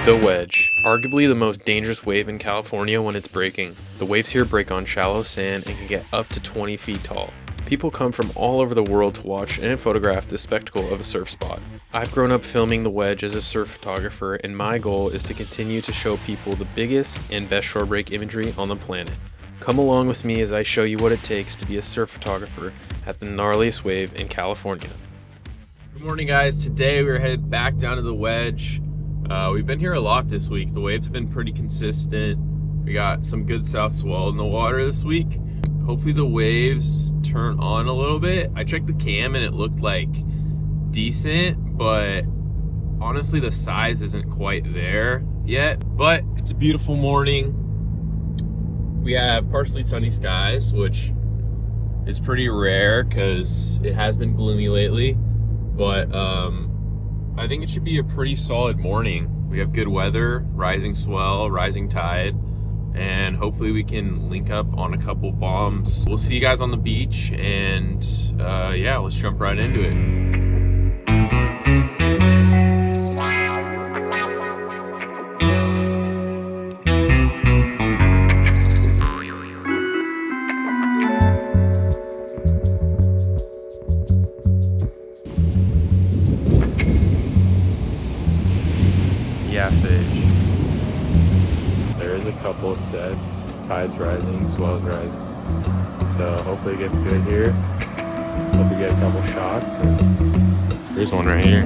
The Wedge, arguably the most dangerous wave in California when it's breaking. The waves here break on shallow sand and can get up to 20 feet tall. People come from all over the world to watch and photograph the spectacle of a surf spot. I've grown up filming the Wedge as a surf photographer, and my goal is to continue to show people the biggest and best shorebreak imagery on the planet. Come along with me as I show you what it takes to be a surf photographer at the gnarliest wave in California. Good morning, guys. Today we're headed back down to the Wedge. We've been here a lot this week. The waves have been pretty consistent. We got some good south swell in the water this week. Hopefully the waves turn on a little bit. I checked the cam and it looked like decent, but honestly the size isn't quite there yet. But it's a beautiful morning. We have partially sunny skies, which is pretty rare because it has been gloomy lately. But I think it should be a pretty solid morning. We have good weather, rising swell, rising tide, and hopefully we can link up on a couple bombs. We'll see you guys on the beach, and yeah, let's jump right into it. There's a couple of sets, tide's rising, swell's rising, so hopefully it gets good here. Hope we get a couple shots, and here's one right here.